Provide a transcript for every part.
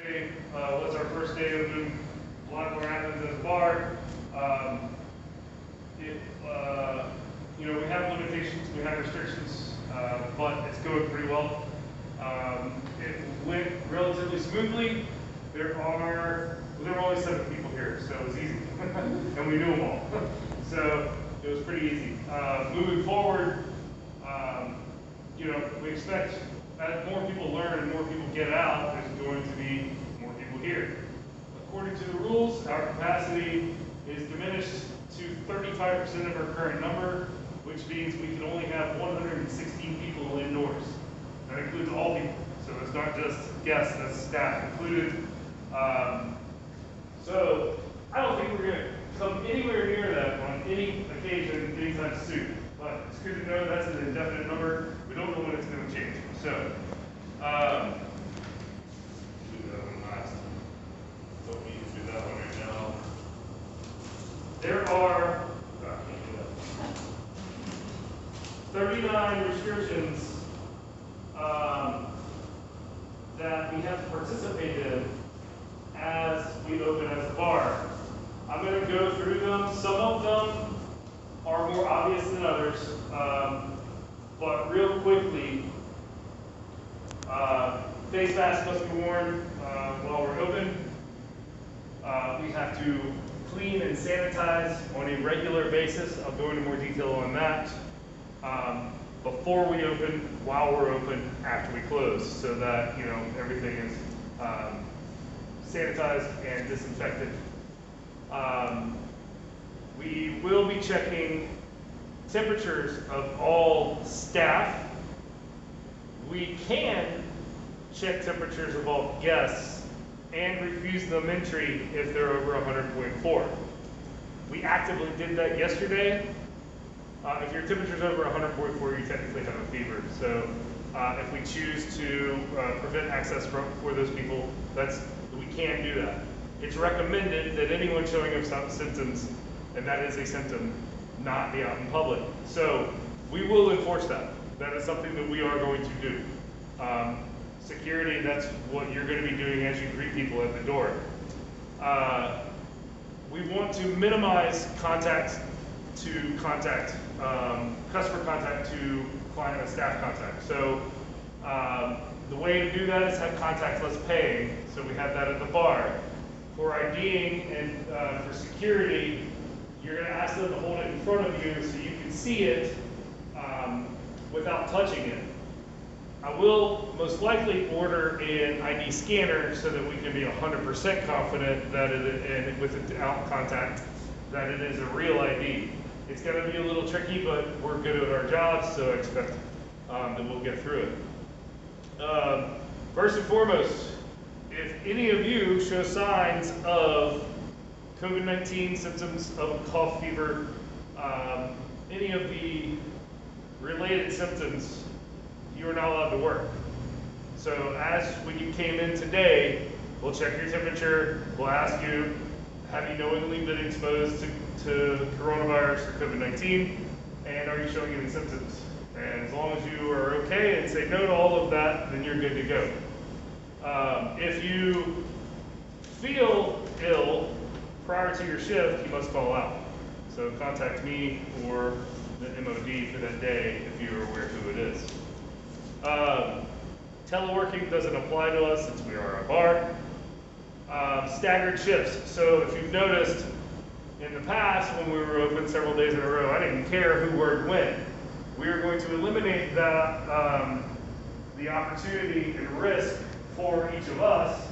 Hey, what's our first day of doing Wire Athens as a bar? We have limitations, we have restrictions, but it's going pretty well. It went relatively smoothly. There were only 7 people here, so it was easy, and we knew them all. So it was pretty easy. Moving forward, we expect as more people learn and more people get out, there's going to be more people here. According to the rules, our capacity is diminished to 35% of our current number, which means we can only have 116 people indoors. That includes all people, so it's not just guests, that's staff included. So I don't think we're going to come anywhere near that on any occasion anytime soon. But it's good to know that's an indefinite number. We don't know when it's going to change. So, do that one last. Don't need to do that one right now. There are 39 restrictions that we have to participate in as we open as a bar. I'm going to go through them. Some of them are more obvious than others, but real quickly, face masks must be worn while we're open. We have to clean and sanitize on a regular basis. I'll go into more detail on that. Before we open, while we're open, after we close, so that everything is sanitized and disinfected. We will be checking temperatures of all staff. We can check temperatures of all guests and refuse them entry if they're over 100.4. We actively did that yesterday. If your temperature's over 100.4, you technically have a fever. So if we choose to prevent access for those people, we can do that. It's recommended that anyone showing up symptoms, and that is a symptom, not be out in public. So we will enforce that. That is something that we are going to do. Security, that's what you're going to be doing as you greet people at the door. We want to minimize customer contact to client and staff contact. So the way to do that is have contactless paying. So we have that at the bar. For IDing and for security, you're going to ask them to hold it in front of you so you can see it without touching it. I will most likely order an ID scanner so that we can be 100% confident that and without contact, that it is a real ID. It's going to be a little tricky, but we're good at our jobs, so I expect that we'll get through it. First and foremost, if any of you show signs of COVID-19 symptoms of cough, fever, any of the related symptoms, you are not allowed to work. So when you came in today, we'll check your temperature, we'll ask you, have you knowingly been exposed to coronavirus or COVID-19, and are you showing any symptoms? And as long as you are okay and say no to all of that, then you're good to go. If you feel ill prior to your shift, you must call out. So contact me or the MOD for that day if you're aware who it is. Teleworking doesn't apply to us since we are a bar. Staggered shifts. So if you've noticed, in the past when we were open several days in a row, I didn't care who worked when. We are going to eliminate that, the opportunity and risk for each of us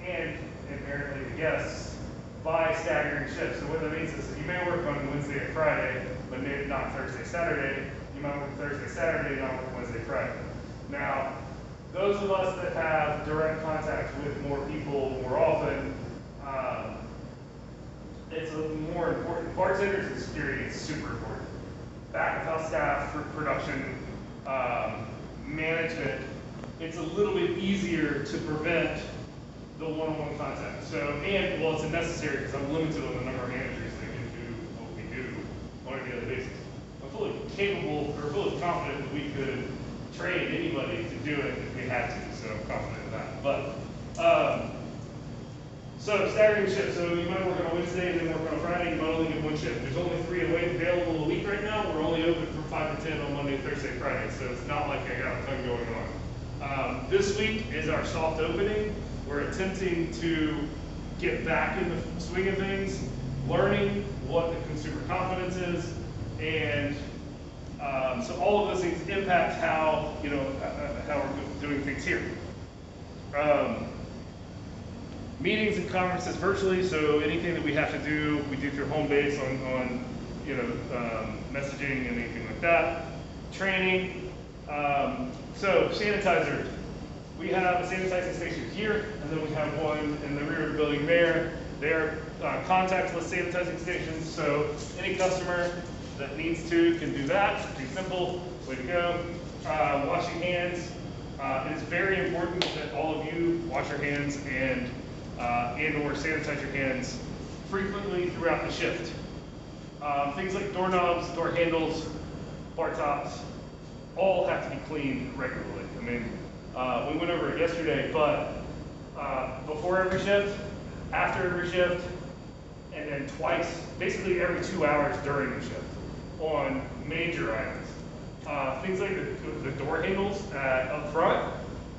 and apparently the guests by staggering shifts. So what that means is you may work on Wednesday and Friday, but maybe not Thursday, Saturday. You might work Thursday, Saturday, not work Wednesday, Friday. Now, those of us that have direct contact with more people more often, it's a more important. Bartenders and security is super important. Back of house staff, for production, management, it's a little bit easier to prevent the one-on-one contact. So, it's necessary because I'm limited on the number of managers that can do what we do on a daily basis. I'm fully capable, or fully confident that we could train anybody to do it if we had to, so I'm confident in that. So staggering shifts. So you might work on a Wednesday and then work on a Friday. You might only get one shift. There's only 3 available a week right now. We're only open from 5 to 10 on Monday, Thursday, Friday. So it's not like I got a ton going on. This week is our soft opening. We're attempting to get back in the swing of things, learning what the consumer confidence is, and so all of those things impact how how we're doing things here. Meetings and conferences virtually, so anything that we have to do, we do through home base on messaging and anything like that. Training. So sanitizer. We have a sanitizing station here, and then we have one in the rear of the building there. They're contactless sanitizing stations, so any customer that needs to can do that. Pretty simple, way to go. Washing hands. It is very important that all of you wash your hands and or sanitize your hands frequently throughout the shift. Things like doorknobs, door handles, bar tops, all have to be cleaned regularly. I mean, we went over it yesterday, but before every shift, after every shift, and then twice, basically every 2 hours during the shift on major items. Things like the door handles up front,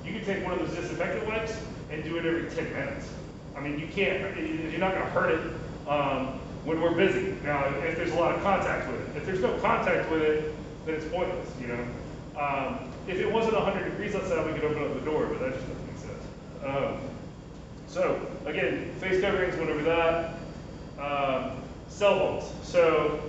you can take one of those disinfectant wipes and do it every 10 minutes. I mean, you can't, you're not going to hurt it when we're busy. Now, if there's a lot of contact with it. If there's no contact with it, then it's pointless, you know. If it wasn't 100 degrees outside, we could open up the door, but that just doesn't make sense. So, again, face coverings, went over that. Cell phones. So,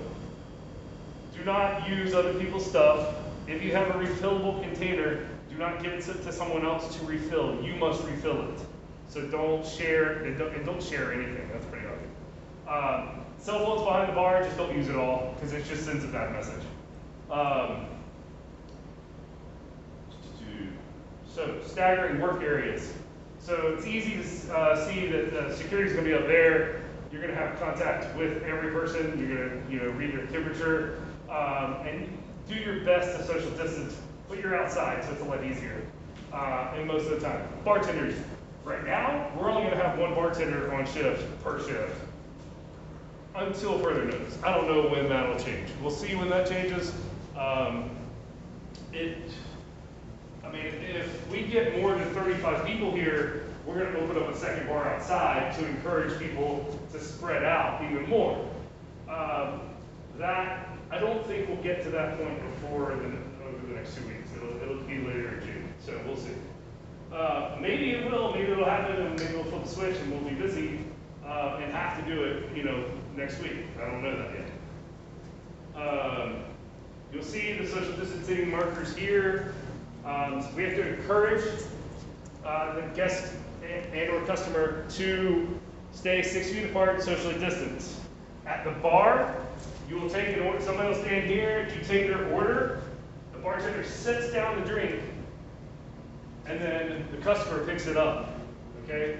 do not use other people's stuff. If you have a refillable container, do not give it to someone else to refill. You must refill it. So don't share, and don't share anything. That's pretty obvious. Cell phones behind the bar, just don't use it all, because it just sends a bad message. So staggering work areas. So it's easy to see that security is going to be up there. You're going to have contact with every person. You're going to read their temperature, and do your best to social distance. But you're outside, so it's a lot easier. And most of the time, bartenders. Right now, we're only going to have one bartender on shift per shift until further notice. I don't know when that'll change. We'll see when that changes. If we get more than 35 people here, we're going to open up a second bar outside to encourage people to spread out even more. That I don't think we'll get to that point over the next 2 weeks. It'll be later in June, so we'll see. Maybe it will, maybe it'll happen, and maybe we'll flip the switch and we'll be busy and have to do it, next week. I don't know that yet. You'll see the social distancing markers here. So we have to encourage the guest and or customer to stay 6 feet apart and socially distance. At the bar, you will take an order. Somebody will stand here. You take their order. The bartender sets down the drink, and then the customer picks it up. Okay?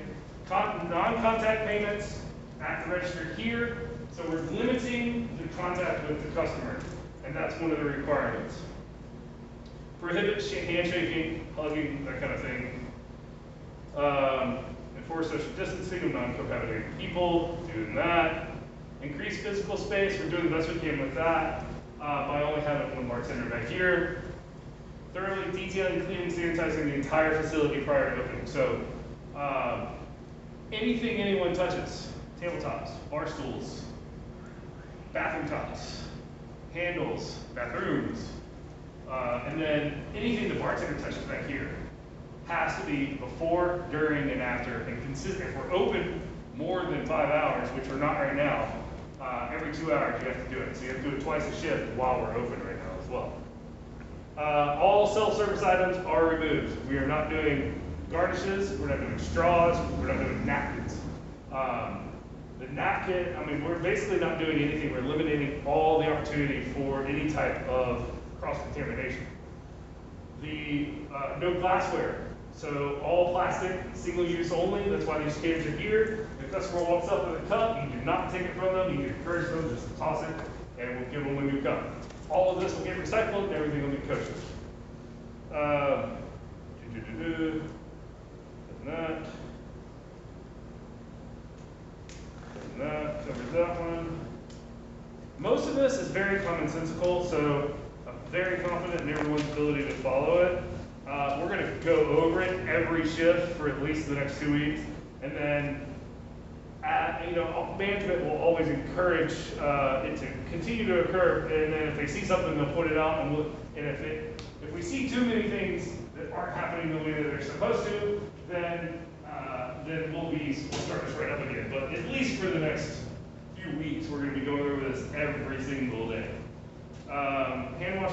Non-contact payments at the register here. So we're limiting the contact with the customer, and that's one of the requirements. Prohibit handshaking, hugging, that kind of thing. Enforce social distancing of non-cohabitating people, doing that. Increase physical space, we're doing the best we can with that by only having one bartender back here. Thoroughly detailing, cleaning, sanitizing the entire facility prior to opening. So anything anyone touches, tabletops, bar stools, bathroom tops, handles, bathrooms, and then anything the bartender touches back here has to be before, during, and after, and consistent. If we're open more than 5 hours, which we're not right now, every 2 hours you have to do it. So you have to do it twice a shift while we're open right now as well. All self-service items are removed. We are not doing garnishes, we're not doing straws, we're not doing napkins. The napkin, we're basically not doing anything. We're eliminating all the opportunity for any type of cross-contamination. No glassware. So all plastic, single use only. That's why these cans are here. If the customer walks up with a cup, you do not take it from them. You encourage them just to toss it, and we'll give them a new cup. All of this will get recycled, and everything will be kosher. And that. that one. Most of this is very commonsensical, so I'm very confident in everyone's ability to follow it. We're going to go over it every shift for at least the next 2 weeks, and then management will always encourage it to continue to occur, and then if they see something, they'll put it out, and if we see too many things that aren't happening the way that they're supposed to, then we'll start this right up again. But at least for the next few weeks, we're going to be going over this every single day. Hand wash